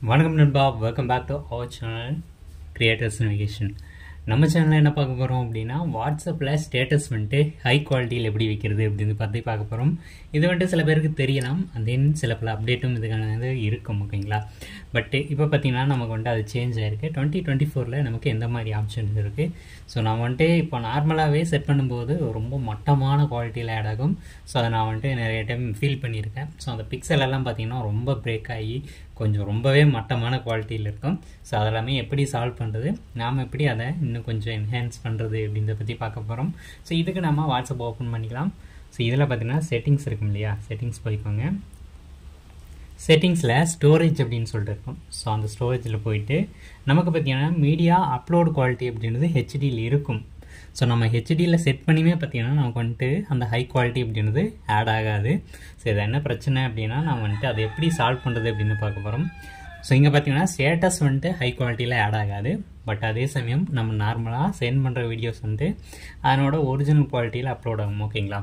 வணக்கம் நண்பா, welcome back to our channel creators navigation. நம்ம சேனலில் என்ன பார்க்க போகிறோம் அப்படின்னா, வாட்ஸ்அப்பில் ஸ்டேட்டஸ் வந்துட்டு ஹை குவாலிட்டியில் எப்படி வைக்கிறது அப்படின்னு பற்றி பார்க்க போகிறோம். இது வந்துட்டு சில பேருக்கு தெரியலாம், தென் சில பல அப்டேட்டும் இதுக்கானது இருக்கும், ஓகேங்களா. பட் இப்போ பார்த்தீங்கன்னா நமக்கு வந்துட்டு அது சேஞ்ச் ஆகிருக்கு. 2024 நமக்கு எந்த மாதிரி ஆப்ஷன்ஸ் இருக்குது. ஸோ நான் வந்துட்டு இப்போ நார்மலாகவே செட் பண்ணும்போது ரொம்ப மட்டமான குவாலிட்டியில் ஆட் ஆகும். ஸோ அதை நான் வந்துட்டு நிறைய டைம் ஃபீல் பண்ணியிருக்கேன். ஸோ அந்த பிக்சல் எல்லாம் பார்த்தீங்கன்னா ரொம்ப பிரேக் ஆகி கொஞ்சம் ரொம்பவே மட்டமான குவாலிட்டியில் இருக்கும். ஸோ அதெல்லாமே எப்படி சால்வ் பண்ணுறது, நாம் எப்படி அதை இன்னும் கொஞ்சம் என்ஹான்ஸ் பண்ணுறது அப்படின்றத பற்றி பார்க்க போகிறோம். ஸோ இதுக்கு நம்ம வாட்ஸ்அப் ஓப்பன் பண்ணிக்கலாம். ஸோ இதில் பார்த்தீங்கன்னா செட்டிங்ஸ் இருக்கும் இல்லையா, செட்டிங்ஸ் போய்க்கோங்க. செட்டிங்ஸில் ஸ்டோரேஜ் அப்படின்னு சொல்லிட்டு இருக்கும். ஸோ அந்த ஸ்டோரேஜில் போயிட்டு நமக்கு பார்த்தீங்கன்னா மீடியா அப்லோட் குவாலிட்டி அப்படின்றது ஹெச்டியில் இருக்கும். ஸோ நம்ம ஹெச்டியில் செட் பண்ணியுமே பார்த்தீங்கன்னா நமக்கு வந்துட்டு அந்த ஹை குவாலிட்டி அப்படின்றது ஆட் ஆகாது. ஸோ இது என்ன பிரச்சனை அப்படின்னா நம்ம வந்துட்டு அதை எப்படி சால்வ் பண்ணுறது அப்படின்னு பார்க்க போகிறோம். ஸோ இங்கே பார்த்தீங்கன்னா ஸ்டேட்டஸ் வந்துட்டு ஹை குவாலிட்டியில் ஆட் ஆகாது. பட் அதே சமயம் நம்ம நார்மலாக சென்ட் பண்ணுற வீடியோஸ் வந்துட்டு அதனோட ஒரிஜினல் குவாலிட்டியில் அப்லோட் ஆகும், ஓகேங்களா.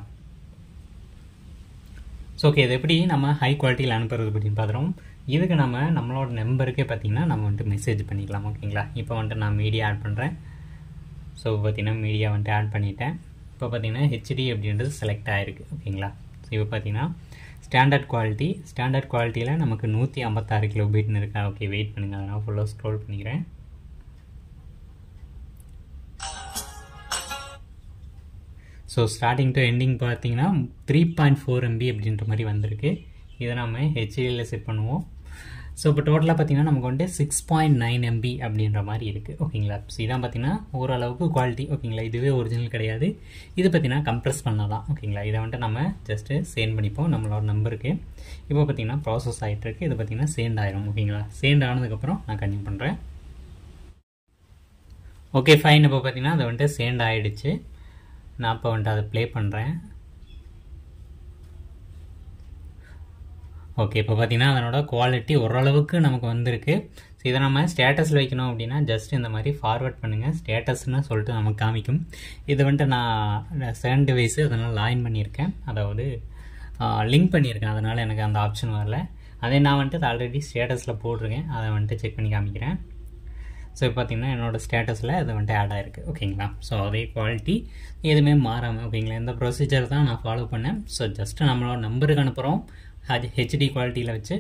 ஸோ ஓகே, இது எப்படி நம்ம ஹை குவாலிட்டியில் அனுப்புறது அப்படின்னு பார்க்குறோம். இதுக்கு நம்மளோட நம்பருக்கே பார்த்தீங்கன்னா நம்ம வந்துட்டு மெசேஜ் பண்ணிக்கலாம், ஓகேங்களா. இப்போ வந்துட்டு நான் மீடியா ஆட் பண்ணுறேன். ஸோ பார்த்தீங்கன்னா மீடியா வந்துட்டு ஆட் பண்ணிட்டேன். இப்போ பார்த்தீங்கன்னா ஹெச்டி அப்படின்றது செலக்ட் ஆகிருக்கு, ஓகேங்களா. ஸோ இப்போ பார்த்தீங்கன்னா ஸ்டாண்டர்ட் குவாலிட்டியில் நமக்கு 156 கிலோபைட்னு இருக்கா. ஓகே, வெயிட் பண்ணுங்கள், அதை நான் ஃபுல்லாக ஸ்க்ரோல் பண்ணிக்கிறேன். ஸோ ஸ்டார்டிங் டு எண்டிங் பார்த்தீங்கன்னா 3.4 MB அப்படின்ற மாதிரி வந்திருக்கு. இதை நம்ம ஹெச்டியில் செட் பண்ணுவோம். ஸோ இப்போ டோட்டலாக பார்த்தீங்கன்னா நமக்கு வந்துட்டு 6.9 MB அப்படின்ற மாதிரி இருக்குது, ஓகேங்களா. ஸோ இதான் பார்த்தீங்கன்னா ஓரளவுக்கு குவாலிட்டி, ஓகேங்களா. இதுவே ஒரிஜினல் கிடையாது. இது பார்த்தீங்கன்னா கம்ப்ரெஸ் பண்ணலாம், ஓகேங்களா. இதை வந்துட்டு நம்ம ஜஸ்ட்டு சென்ட் பண்ணிப்போம் நம்மளோட நம்பருக்கு. இப்போ பார்த்தீங்கன்னா ப்ராசஸ் ஆகிட்டுருக்கு. இது பார்த்தீங்கன்னா சென்ட் ஆயிரும், ஓகேங்களா. சென்ட் ஆனதுக்கப்புறம் நான் கன்டினியூ பண்ணுறேன். Okay fine. இப்போ பார்த்தீங்கன்னா அது வந்துட்டு சென்ட் ஆகிடுச்சு. நான் இப்போ வந்துட்டு அதை ப்ளே பண்ணுறேன். ஓகே, இப்போ பார்த்தீங்கன்னா அதனோட குவாலிட்டி ஓரளவுக்கு நமக்கு வந்திருக்கு. ஸோ இதை நம்ம ஸ்டேட்டஸில் வைக்கணும் அப்படின்னா ஜஸ்ட் இந்த மாதிரி ஃபார்வர்ட் பண்ணுங்கள், ஸ்டேட்டஸ்ன்னு சொல்லிட்டு நமக்கு காமிக்கும். இது வந்துட்டு நான் செகண்ட் டிவைஸு அதனால் லாகின் பண்ணியிருக்கேன், அதாவது லிங்க் பண்ணியிருக்கேன், அதனால் எனக்கு அந்த ஆப்ஷன் வரல. அதே நான் வந்துட்டு ஆல்ரெடி ஸ்டேட்டஸில் போட்டிருக்கேன், அதை வந்துட்டு செக் பண்ணி காமிக்கிறேன். ஸோ இப்போ பார்த்தீங்கன்னா என்னோடய ஸ்டேட்டஸில் அது வந்துட்டு ஆட் ஆகிருக்கு, ஓகேங்களா. ஸோ அதே குவாலிட்டி எதுவுமே மாறாமல், ஓகேங்களா. இந்த ப்ரொசீஜர் தான் நான் ஃபாலோ பண்ணேன். ஸோ ஜஸ்ட்டு நம்மளோட நம்பருக்கு அனுப்புகிறோம் ஹெச்டி குவாலிட்டியில் வச்சு,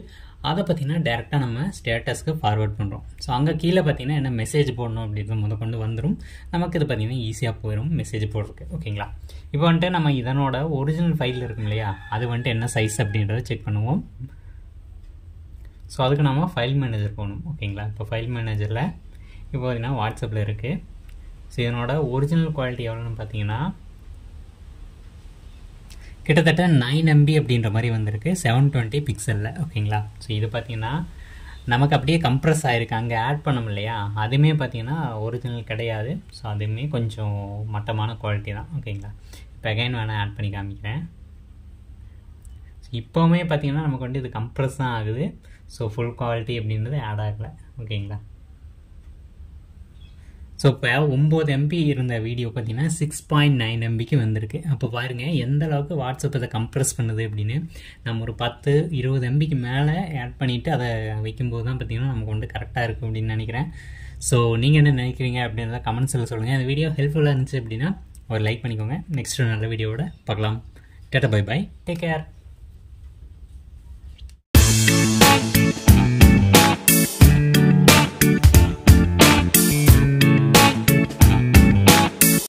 அதை பார்த்திங்கன்னா டேரெக்டாக நம்ம ஸ்டேட்டஸ்க்கு ஃபார்வர்ட் பண்ணுறோம். ஸோ அங்கே கீழே பார்த்திங்கன்னா என்ன மெசேஜ் போடணும் அப்படின்றது கொண்டு வந்துடும். நமக்கு இது பார்த்திங்கன்னா ஈஸியாக போயிடும் மெசேஜ் போடுறதுக்கு, ஓகேங்களா. இப்போ வந்துட்டு நம்ம இதனோட ஒரிஜினல் ஃபைல் இருக்கும் இல்லையா, அது வந்துட்டு என்ன சைஸ் அப்படின்றத செக் பண்ணுவோம். ஸோ அதுக்கு நம்ம ஃபைல் மேனேஜர் போகணும், ஓகேங்களா. இப்போ ஃபைல் மேனேஜரில் இப்போ பார்த்திங்கன்னா வாட்ஸ்அப்பில் இருக்குது. ஸோ இதனோட ஒரிஜினல் குவாலிட்டி எவ்வளோன்னு பார்த்தீங்கன்னா கிட்டத்தட்ட 9 MB அப்படின்ற மாதிரி வந்திருக்கு, 720 பிக்சலில், ஓகேங்களா. ஸோ இது பார்த்திங்கன்னா நமக்கு அப்படியே கம்ப்ரெஸ் ஆகிருக்கு. அங்கே ஆட் பண்ணோம் இல்லையா, அதுவுமே பார்த்திங்கன்னா ஒரிஜினல் கிடையாது. ஸோ அதுவுமே கொஞ்சம் மட்டமான குவாலிட்டி தான், ஓகேங்களா. இப்போ அகைன் வேணால் ஆட் பண்ணி காமிக்கிறேன். ஸோ இப்போவுமே பார்த்திங்கன்னா நமக்கு வந்துட்டு இது கம்ப்ரெஸ் தான் ஆகுது. ஸோ ஃபுல் குவாலிட்டி அப்படின்றது ஆட் ஆகலை, ஓகேங்களா. ஸோ இப்போ 9 MB இருந்த வீடியோ பார்த்தீங்கன்னா 6.9 MBக்கு வந்திருக்கு. அப்போ பாருங்கள் எந்த அளவுக்கு வாட்ஸ்அப் அதை கம்ப்ரெஸ் பண்ணுது அப்படின்னு. நம்ம ஒரு 10-20 MBக்கு மேலே ஆட் பண்ணிவிட்டு அதை வைக்கும்போது தான் பார்த்திங்கன்னா நமக்கு வந்து கரெக்டாக இருக்குது அப்படின்னு நினைக்கிறேன். ஸோ நீங்கள் என்ன நினைக்கிறீங்க அப்படின்றத கமெண்ட்ஸில் சொல்லுங்கள். இந்த வீடியோ ஹெல்ப்ஃபுல்லாக இருந்துச்சு அப்படின்னா ஒரு லைக் பண்ணிக்கோங்க. நெக்ஸ்ட் நல்ல வீடியோவோட பார்க்கலாம். Tata, bye bye, take care.